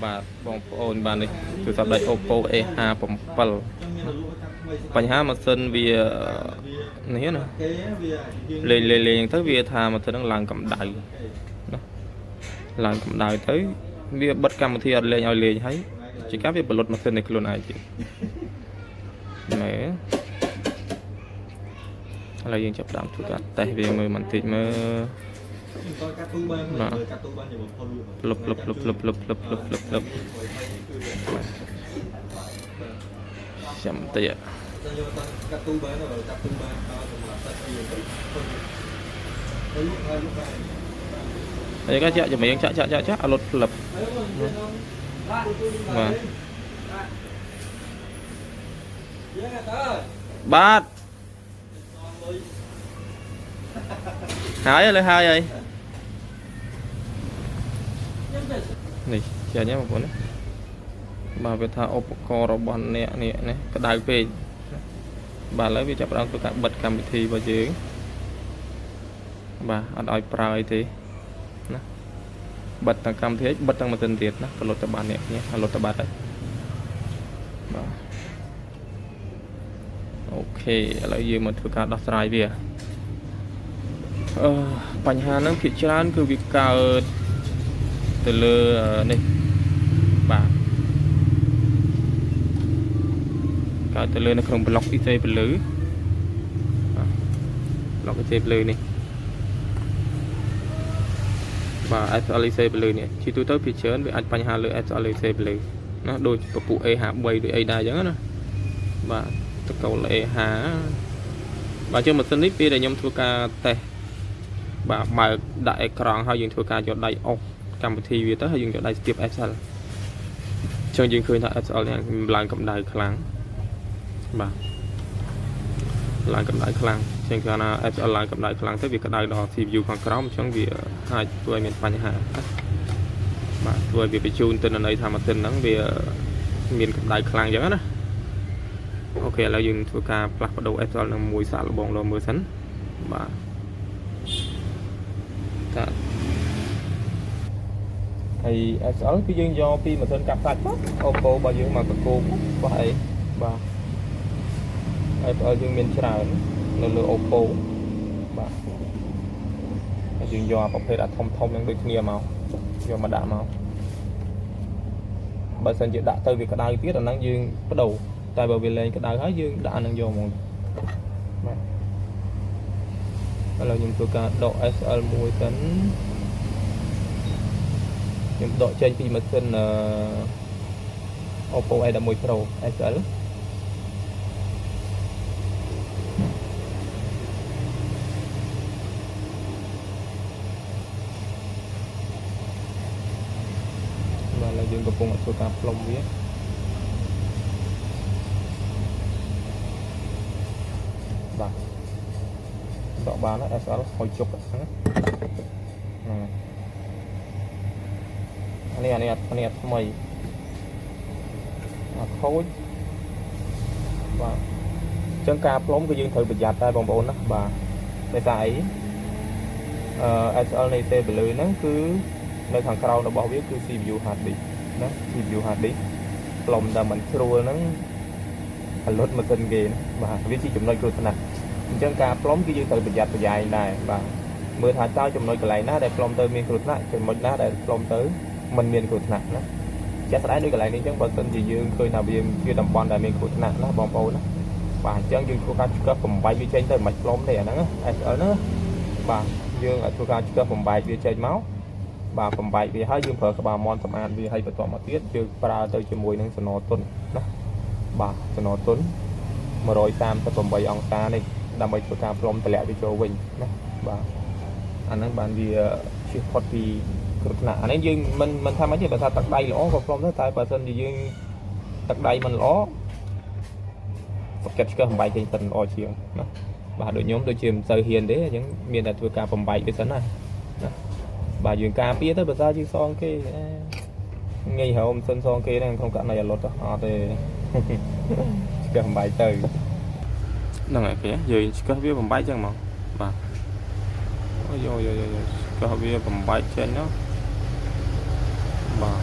បាទបងប្អូនបាទនេះទូរស័ព្ទដៃ Oppo A57 បញ្ហាម៉ាស៊ីនវានេះណាលេងទៅវាថាម៉ាស៊ីននឹងឡើងកម្ដៅណាឡើងកម្ដៅទៅវាបិទកម្មវិធីអត់លេងឲ្យលេងហើយជាការវាបលត់ម៉ាស៊ីននៃខ្លួនឯងទៀតមែនឥឡូវយើងចាប់ផ្ដើមធ្វើការតេស្តវាមើលបន្តិចមើលលុបចាំតិចហើយក៏ចាក់ចម្រៀងចាក់អត់លុតផ្លឹបបាទហើយលើហើយអីនេះចាញ់បងប្អូនបាទវាថាឧបករណ៍របស់អ្នកនេះក្តៅពេកបាទឥឡូវវាចាប់ផ្ដើមធ្វើការបិទកម្មវិធីរបស់យើងបាទអត់ឲ្យប្រើអីទេណាបិទទាំងកម្មវិធីបិទទាំងម៉ាស៊ីនទៀតណាក៏លុតទៅបានអ្នកនេះលុតទៅបាត់ហើយបាទអូខេឥឡូវយើងមកធ្វើការដោះស្រាយវាបញ្ហាហ្នឹងភាគច្រើនគឺវាកើតទៅលើនេះបាទកើតទៅលើនៅក្នុងប្លុក IC ពលឺប្លុក IC ពលឺនេះបាទ SLIC ពលឺនេះជាទូទៅភាគច្រើនវាអាចបញ្ហាលើ SLIC ពលឺណាដូចពពុះ A53 ដូចអីដែរអញ្ចឹងណាបាទតកូល A5 បាទជាម៉ាស៊ីននេះពេលដែលខ្ញុំធ្វើការតេស្តបាទបើកដាក់អេក្រង់ហើយយើងធ្វើការយកដៃអុសកម្មវិធីវាទៅហើយយើងយកដៃស្ទាប SL ចឹងយើងឃើញថា SL នេះឡើងកម្ដៅខ្លាំងបាទឡើងកម្ដៅខ្លាំងជាងគេថា SL ឡើងកម្ដៅខ្លាំងទៅវាក្ដៅដល់ CPU ខាងក្រោមអញ្ចឹងវាអាចធ្វើឲ្យមានបញ្ហាបាទធ្វើឲ្យវាបញ្ជូនទិន្នន័យថាម៉ាស៊ីនហ្នឹងវាមានកម្ដៅខ្លាំងអញ្ចឹងណាអូខេឥឡូវយើងធ្វើការផ្លាស់ប្ដូរ SL នឹងមួយសាកល្បងលើមើលសិនបាទតាហើយ SL គឺយើងយកពីម៉ាស៊ីនកាប់សាច់មក Oppo របស់យើងមកកកោបោះអីបាទ SL យើងមានច្រើននៅលើ Oppo បាទហើយយើងយកប្រភេទអាធំហ្នឹងដូចគ្នាមកយកមកដាក់មកបើសិនជាដាក់ទៅវាក្តៅទៀតអាហ្នឹងយើងបដូរតែបើវាលែងក្តៅហើយយើងដាក់អាហ្នឹងយកហ្មងបាទឥឡូវខ្ញុំធ្វើការដក SL មួយសិនខ្ញុំដកចេញពីម៉ាស៊ីនOppo A11 Pro SLបាទឥឡូវយើងកំពុងធ្វើការផ្លុំវាបាទដកបានហើយ SL ហុយជុកហ្នឹងអានេះថ្មីអត់ខូចបាទអញ្ចឹងការផ្លុំគឺយើងត្រូវប្រយ័ត្នដែរបងប្អូនណាបាទដោយសារអីSL នៃទេពលឺហ្នឹងគឺនៅខាងក្រៅរបស់វាគឺ CPU hard disk ណា CPU hard disk ផ្លុំតែមិនស្រួលហ្នឹងអាលុតម៉ាស៊ីនគេណាបាទវាជាចំណុចគ្រោះថ្នាក់អញ្ចឹងការផ្លុំគឺយើងត្រូវប្រយ័ត្នប្រយែងដែរបាទមើលថាតើចំណុចកន្លែងណាដែលផ្លុំទៅមានគ្រោះថ្នាក់ចំណុចណាដែលផ្លុំទៅមិនមានគ្រោះថ្នាក់ណាជាក់ស្ដែងដូចកន្លែងនេះអញ្ចឹងបើសិនជាយើងឃើញថាវាជាតំបន់ដែលមានគ្រោះថ្នាក់ណាបងប្អូនណាបាទអញ្ចឹងយើងធ្វើការឆ្កឹះបំបែកវាចេញទៅមិនផ្លុំទេអាហ្នឹង SL ហ្នឹងបាទយើងឲ្យធ្វើការឆ្កឹះបំបែកវាចេញមកបាទបំបែកវាហើយយើងប្រើក្បាលមន់សម្អាតវាឲ្យបន្ទាប់មកទៀតយើងប្រើទៅជាមួយនឹងសណទុនណាបាទសណទុន138អង្សានេះដើម្បីធ្វើការផ្លុំតម្លាក់វាចូលវិញណាបាទអាហ្នឹងបានវាជៀសផុតពីគ្រោះថ្នាក់អានេះយើងមិនថាម៉េចទេបើថាទឹកដៃល្អក៏ផ្លុំដែរតែបើសិនជាយើងទឹកដៃមិនល្អកាត់ឆ្កឹះបំបែកចេញទៅល្អជាងណាបាទដូចខ្ញុំដូចជាមិនសូវហ៊ានទេអញ្ចឹងមានតែធ្វើការបំបែកវាសិនណាបាទយើងការពារទៅបើថាយើងសងគេងាយរហូតមិនសិនសងគេហ្នឹងក្នុងករណីអលត់អត់ទេឆ្កឹះបំបែកទៅហ្នឹងហើយគេយើងឆ្កឹះវាបំបែកចឹងហ្មងបាទអូយឆ្កឹះវាបំបែកចេញណាបាទ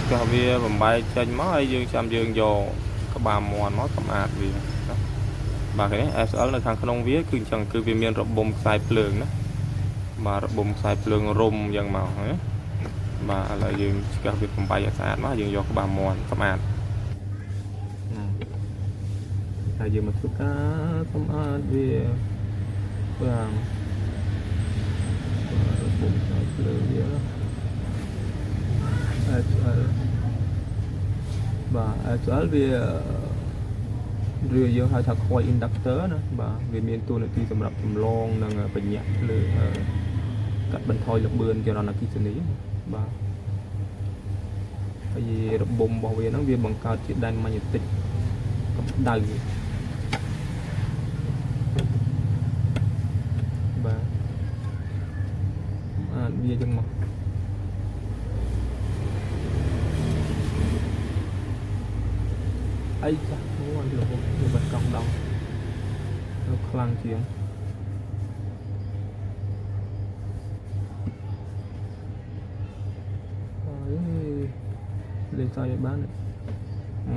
cho vì vòng bay trên máu dương chăm dương vô các bà mòn nó cầm ạt vì bà cái đấy SL là thằng không viết cứ chẳng cứ vì miền rộng bông sai phường đó mà rộng bông sai phường rôm dần màu ấy mà là dương các việc vòng bay ở xa nó dương vô các bà mòn cầm ạt là dương mà cứ cá cầm ạt vì vàng bông sai phường vậy đó và SL vì rồi dương hai thật khoai inductor nữa và vì miền tu này thì sầm rập sầm long đang bệnh nhẹเลยcắt bên thôi là bươn cho nó là cái gì và cái gì bùng bảo vệ nó viên bằng cao chỉ đan magnetic đầy và bia chân mà ấy chắc muốn ăn được một vật cộng đồng nó khăng chuyện lên xoay bán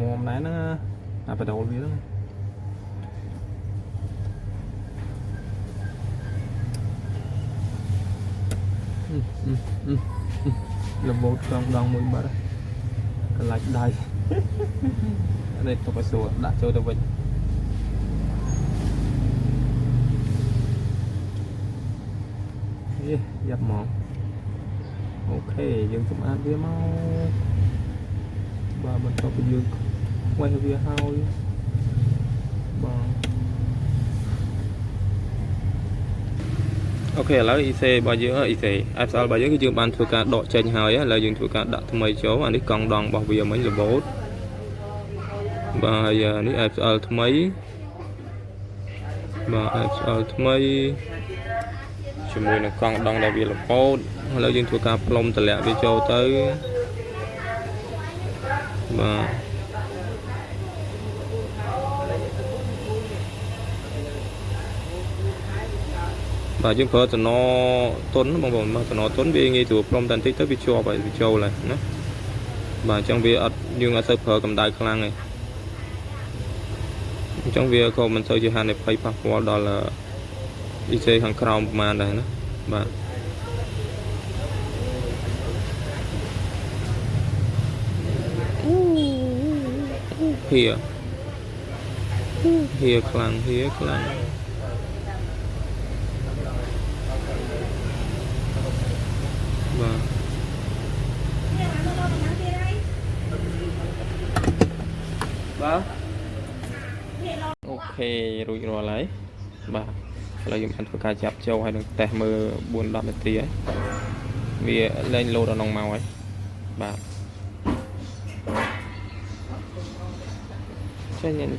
mồm nãy nó phải đầu đi đó là một cộng đồng 13 cái lạch đây đây tôi phải sửa đã chơi được vậy dập mỏng ok dừng tụm ăn với mau và mình có cái dừng quay về hao bằng ok là IC bao nhiêu IC FL bao nhiêu cái dương ban thuộc cả độ trên hơi là dương thuộc cả đặt mấy chỗ anh đi còn đòn bảo vệ mấy là bốt và giờ ní FL mấy và FL mấy chúng mình là con đòn đặc biệt là bốt là dương thuộc cả plom từ lẹ về châu tới và chúng phở từ nó tốn bằng bồn mà từ nó tốn vì nghi từ plom tần tích tới video vậy video này nhé và trong việc dương ở sơ phở cầm đai khăn này trong việc có mình sơ chỉ hàng này phải phát qua đó là IC hàng crown mà này nữa và here khăn và ok rồi lấy và là dùng anh phải chạp châu hay được tè mơ buồn đọc tí ấy vì lên lô đó nòng màu ấy và cho nên